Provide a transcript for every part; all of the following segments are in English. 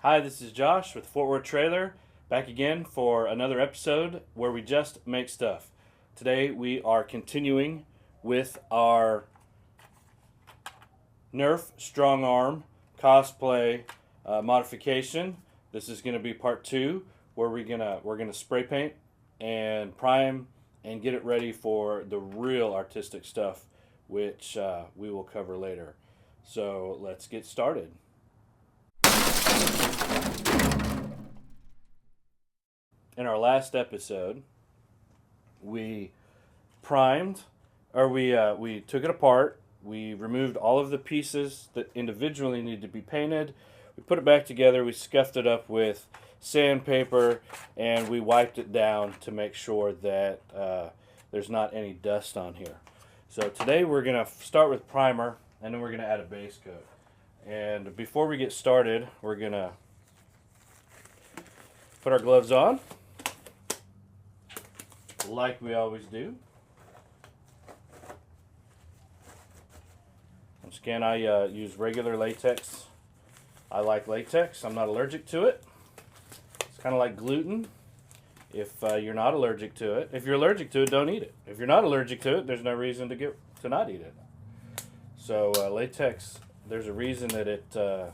Hi, this is Josh with Fort Worth Trailer, back again for another episode where we just make stuff. Today we are continuing with our Nerf Strong-arm Cosplay modification. This is going to be part 2 where we're gonna spray paint and prime and get it ready for the real artistic stuff, which we will cover later. So let's get started. In our last episode, we primed, or we took it apart. We removed all of the pieces that individually need to be painted. We put it back together. We scuffed it up with sandpaper, and we wiped it down to make sure that there's not any dust on here. So today we're going to start with primer, and then we're going to add a base coat. And before we get started, we're going to put our gloves on, like we always do. Once again, I use regular latex. I like latex. I'm not allergic to it. It's kind of like gluten. If you're not allergic to it, if you're allergic to it, don't eat it. If you're not allergic to it, there's no reason to not eat it. So latex, there's a reason that the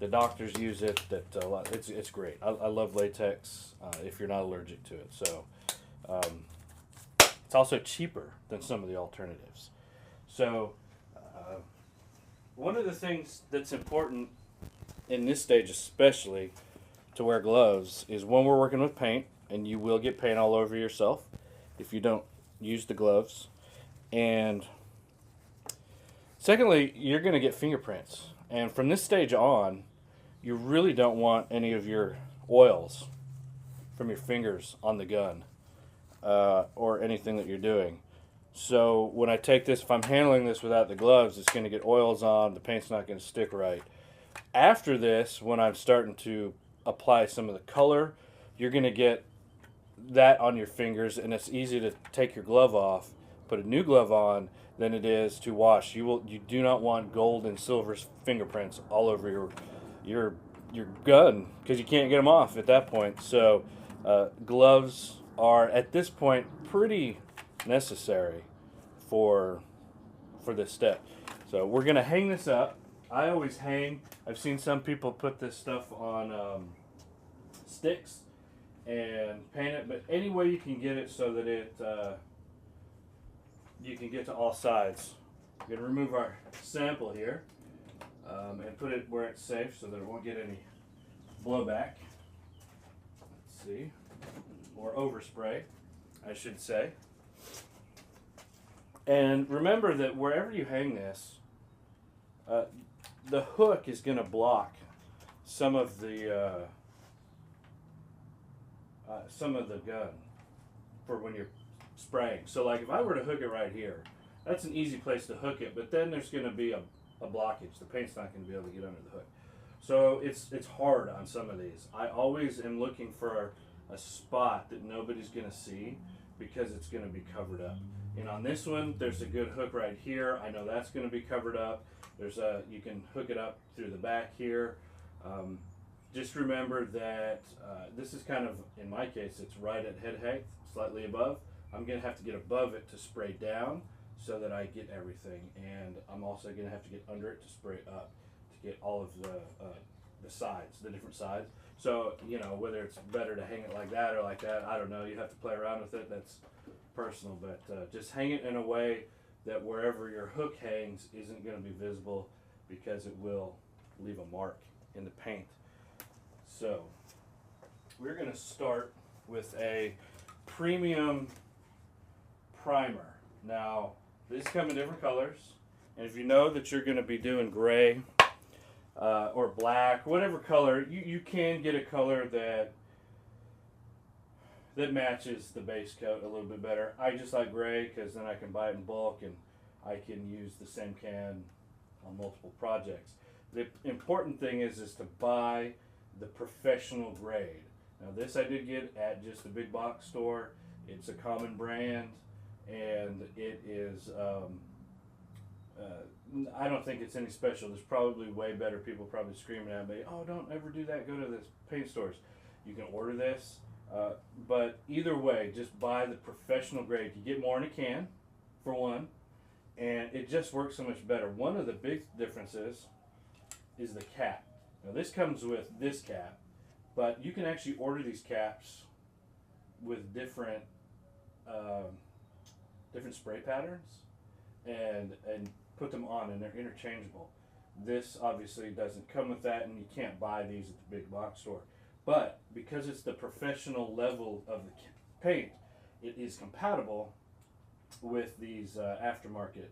doctors use it. That it's great. I love latex. If you're not allergic to it, so. It's also cheaper than some of the alternatives. So one of the things that's important in this stage especially to wear gloves is when we're working with paint, and you will get paint all over yourself if you don't use the gloves. And secondly, you're going to get fingerprints. And from this stage on, you really don't want any of your oils from your fingers on the gun. Or anything that you're doing. So when I take this, if I'm handling this without the gloves, it's going to get oils on, the paint's not going to stick right. After this, when I'm starting to apply some of the color, you're going to get that on your fingers, and it's easy to take your glove off, put a new glove on, than it is to wash. You do not want gold and silver fingerprints all over your gun, because you can't get them off at that point. So gloves are at this point pretty necessary for this step. So we're gonna hang this up. I always hang. I've seen some people put this stuff on sticks and paint it, but any way you can get it so that you can get to all sides. We're gonna remove our sample here and put it where it's safe so that it won't get any blowback. Let's see. Or overspray, I should say. And remember that wherever you hang this, the hook is going to block some of the gun for when you're spraying. So like if I were to hook it right here, that's an easy place to hook it, but then there's going to be a blockage. The paint's not going to be able to get under the hook. So it's hard on some of these. I always am looking for a spot that nobody's going to see because it's going to be covered up. And on this one, there's a good hook right here. I know that's going to be covered up. You can hook it up through the back here. Just remember that this is kind of, in my case, it's right at head height, slightly above. I'm going to have to get above it to spray down so that I get everything. And I'm also going to have to get under it to spray up to get all of the sides, the different sides. So, whether it's better to hang it like that or like that, I don't know. You have to play around with it. That's personal. But just hang it in a way that wherever your hook hangs isn't going to be visible, because it will leave a mark in the paint. So, we're going to start with a premium primer. Now, these come in different colors. And if you know that you're going to be doing gray, or black, whatever color, you can get a color that matches the base coat a little bit better. I just like gray because then I can buy it in bulk and I can use the same can on multiple projects. The important thing is to buy the professional grade. Now this I did get at just a big box store. It's a common brand, and it is I don't think it's any special. There's probably way better people probably screaming at me, oh, don't ever do that, go to the paint stores. You can order this, but either way, just buy the professional grade. You get more in a can, for one, and it just works so much better. One of the big differences is the cap. Now this comes with this cap, but you can actually order these caps with different different spray patterns and put them on, and they're interchangeable. This obviously doesn't come with that, and you can't buy these at the big box store. But because it's the professional level of the paint, it is compatible with these aftermarket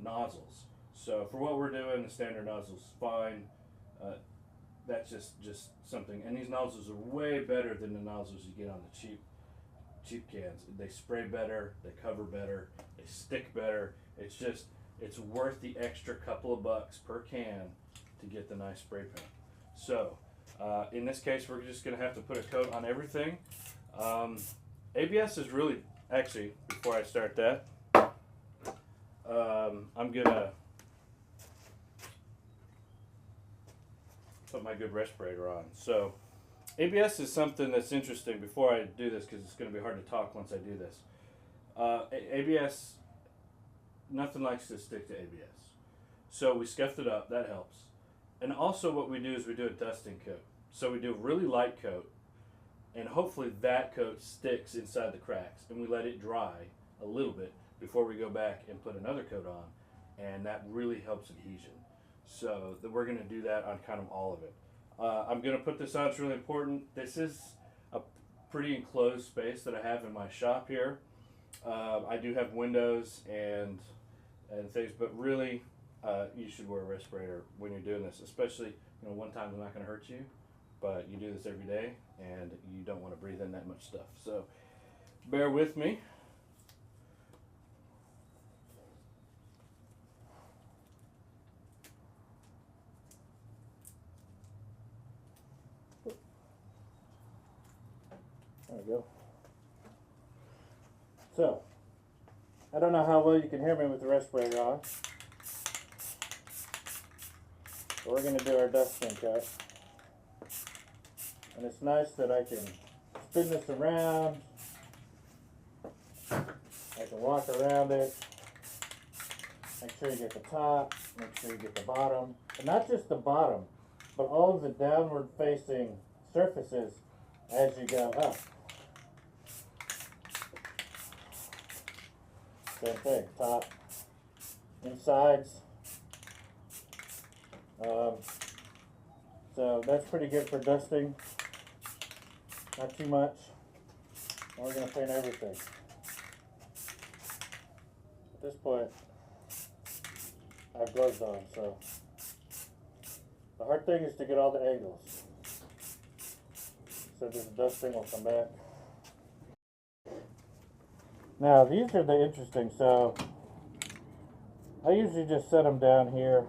nozzles. So for what we're doing, the standard nozzle's fine. That's just something. And these nozzles are way better than the nozzles you get on the cheap cans. They spray better, they cover better, they stick better. It's worth the extra couple of bucks per can to get the nice spray paint. So in this case, we're just going to have to put a coat on everything. ABS is really, actually, before I start that, I'm going to put my good respirator on. So ABS is something that's interesting before I do this, because it's going to be hard to talk once I do this. ABS, nothing likes to stick to ABS. So we scuffed it up, that helps. And also what we do is we do a dusting coat. So we do a really light coat, and hopefully that coat sticks inside the cracks, and we let it dry a little bit before we go back and put another coat on, and that really helps adhesion. So we're going to do that on kind of all of it. I'm going to put this on, it's really important. This is a pretty enclosed space that I have in my shop here. I do have windows and things, but really you should wear a respirator when you're doing this, especially, one time is not going to hurt you, but you do this every day and you don't want to breathe in that much stuff. So bear with me. There we go. So, I don't know how well you can hear me with the respirator on. But we're going to do our dusting cut. And it's nice that I can spin this around. I can walk around it. Make sure you get the top, make sure you get the bottom. And not just the bottom, but all of the downward facing surfaces as you go up. Same thing, top, insides. So that's pretty good for dusting. Not too much. And we're going to paint everything. At this point, I have gloves on, so the hard thing is to get all the angles. So this dusting will come back. Now these are the interesting, so I usually just set them down here.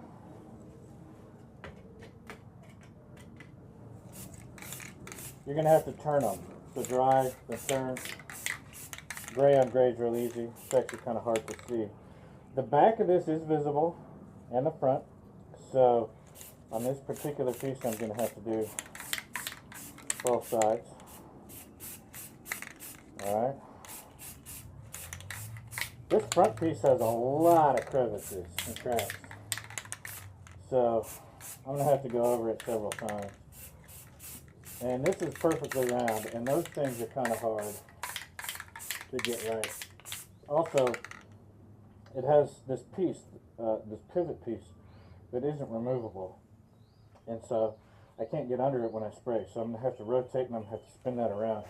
You're going to have to turn them. So dry, then turn. Gray on gray is real easy. It's actually kind of hard to see. The back of this is visible, and the front. So on this particular piece I'm going to have to do both sides. Alright. This front piece has a lot of crevices and cracks. So I'm going to have to go over it several times. And this is perfectly round, and those things are kind of hard to get right. Also, it has this piece, this pivot piece, that isn't removable. And so I can't get under it when I spray. So I'm going to have to rotate and I'm going to have to spin that around.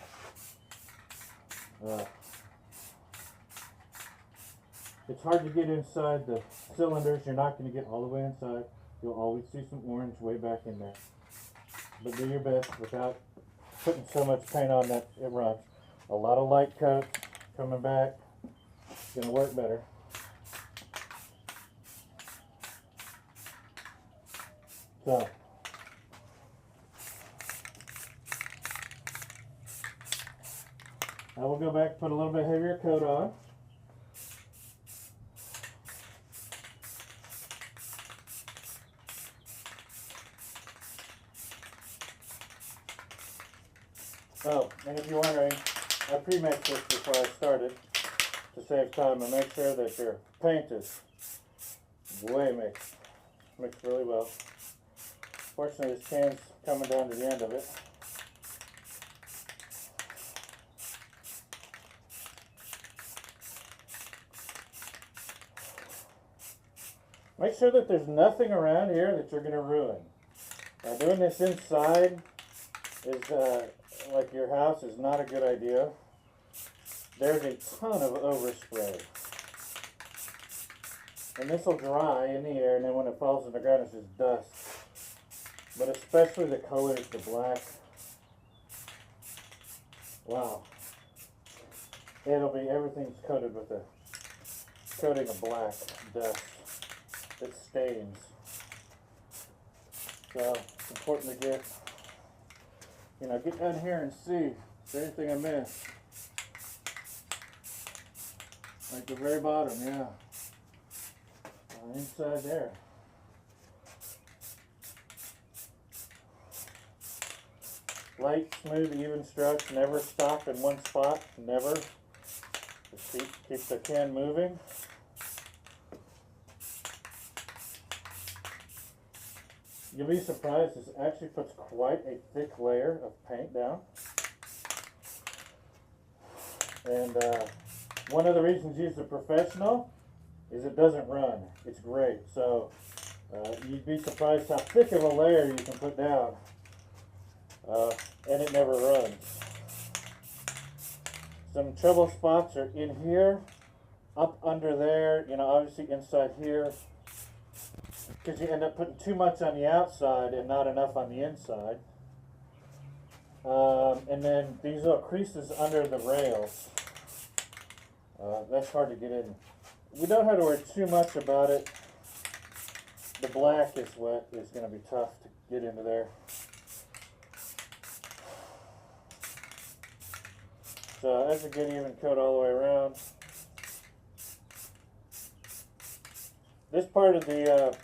It's hard to get inside the cylinders. You're not going to get all the way inside. You'll always see some orange way back in there. But do your best without putting so much paint on that it runs. A lot of light coat coming back. It's going to work better. So, I will go back, put a little bit heavier coat on. Oh, and if you're wondering, I pre-mixed this before I started to save time and make sure that your paint is way mixed. Mixed really well. Fortunately, this can's coming down to the end of it. Make sure that there's nothing around here that you're going to ruin. Now, doing this inside is like your house is not a good idea. There's a ton of overspray. And this will dry in the air, and then when it falls on the ground, it's just dust. But especially the colors, the black. Wow. It'll be, everything's coated with a coating of black dust that stains. So it's important to get, get down here and see if there's anything I missed. Like the very bottom, yeah. Inside there. Light, smooth, even strokes, never stop in one spot, never. Just keep the can moving. You'll be surprised, this actually puts quite a thick layer of paint down. And one of the reasons to use the professional is it doesn't run. It's great. So you'd be surprised how thick of a layer you can put down. And it never runs. Some trouble spots are in here, up under there, obviously inside here. Because you end up putting too much on the outside and not enough on the inside. And then these little creases under the rails. That's hard to get in. We don't have to worry too much about it. The black is what is going to be tough to get into there. So as a good even coat all the way around. This part of the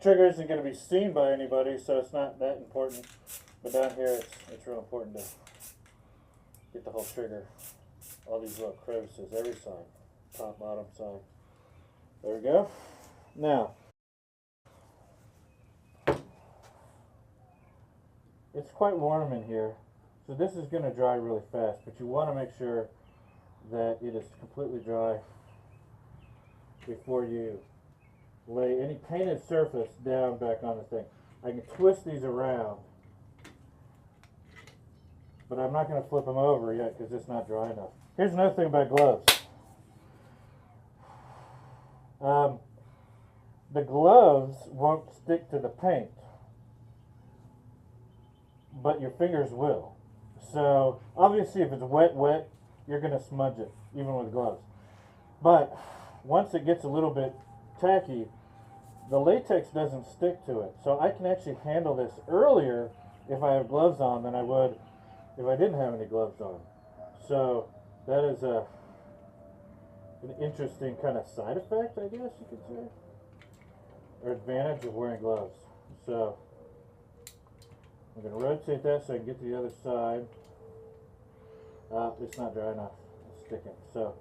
trigger isn't going to be seen by anybody, so it's not that important. But down here, it's real important to get the whole trigger. All these little crevices, every side. Top, bottom, side. There we go. Now, it's quite warm in here, so this is going to dry really fast, but you want to make sure that it is completely dry before you lay any painted surface down back on the thing. I can twist these around, but I'm not going to flip them over yet because it's not dry enough. Here's another thing about gloves. The gloves won't stick to the paint, but your fingers will. So obviously if it's wet, you're going to smudge it, even with gloves. But once it gets a little bit tacky, the latex doesn't stick to it. So I can actually handle this earlier if I have gloves on than I would if I didn't have any gloves on. So that is an interesting kind of side effect, I guess you could say, or advantage of wearing gloves. So I'm going to rotate that so I can get to the other side. It's not dry enough. It's sticking. So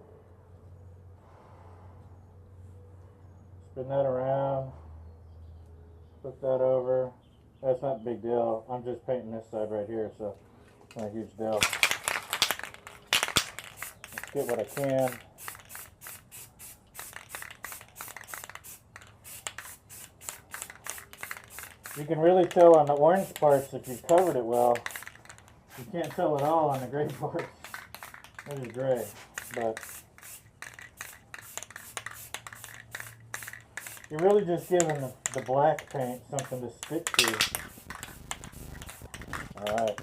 spin that around, flip that over. That's not a big deal. I'm just painting this side right here, so it's not a huge deal. Let's get what I can. You can really tell on the orange parts if you've covered it well. You can't tell at all on the gray parts. That is gray, but you're really just giving the black paint something to stick to. Alright.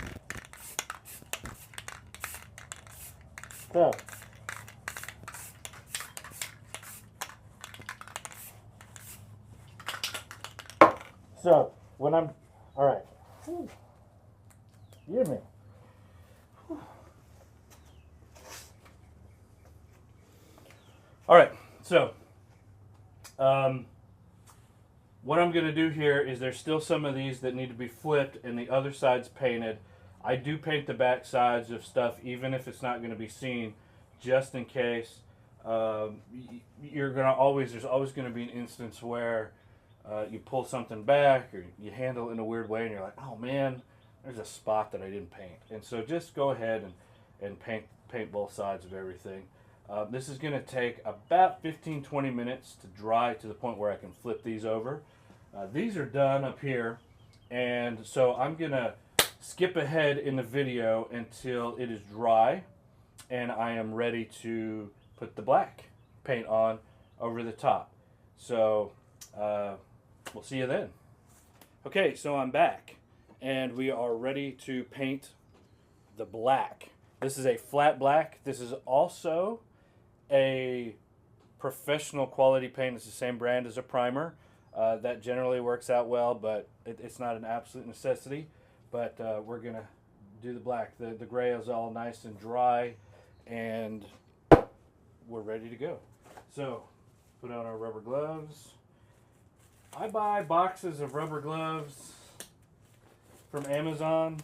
So when I'm, alright. Hear me. All right, so what I'm going to do here is there's still some of these that need to be flipped and the other side's painted. I do paint the back sides of stuff, even if it's not going to be seen, just in case. You're gonna always, there's always going to be an instance where you pull something back or you handle it in a weird way and you're like, oh man, there's a spot that I didn't paint. And so just go ahead and paint both sides of everything. This is going to take about 15-20 minutes to dry to the point where I can flip these over. These are done up here, and so I'm going to skip ahead in the video until it is dry and I am ready to put the black paint on over the top. So we'll see you then. Okay, so I'm back and we are ready to paint the black. This is a flat black. This is also a professional quality paint. It's the same brand as a primer. That generally works out well, but it's not an absolute necessity. But we're gonna do the black. The gray is all nice and dry, and we're ready to go. So put on our rubber gloves. I buy boxes of rubber gloves from Amazon.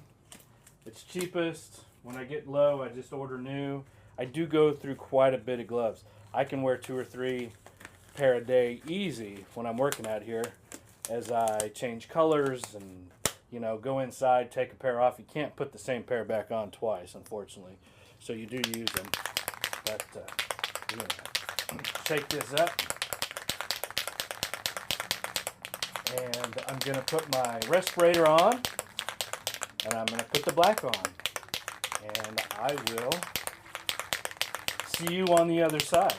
It's cheapest. When I get low, I just order new. I do go through quite a bit of gloves. I can wear 2 or 3 pair a day easy when I'm working out here, as I change colors and, you know, go inside, take a pair off. You can't put the same pair back on twice, unfortunately. So you do use them. But you know, shake this up. And I'm going to put my respirator on. And I'm going to put the black on. And I will see you on the other side.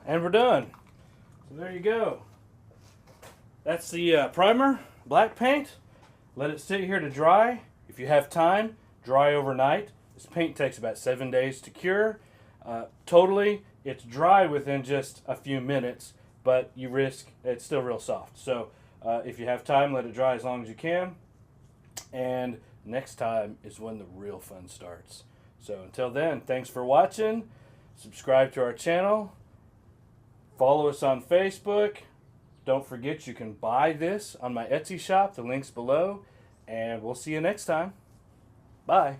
And we're done. So there you go. That's the primer, black paint. Let it sit here to dry. If you have time, dry overnight. This paint takes about 7 days to cure. Totally, it's dry within just a few minutes, but you risk it's still real soft. So if you have time, let it dry as long as you can. And next time is when the real fun starts. So until then, thanks for watching. Subscribe to our channel. Follow us on Facebook. Don't forget you can buy this on my Etsy shop. The link's below. And we'll see you next time. Bye.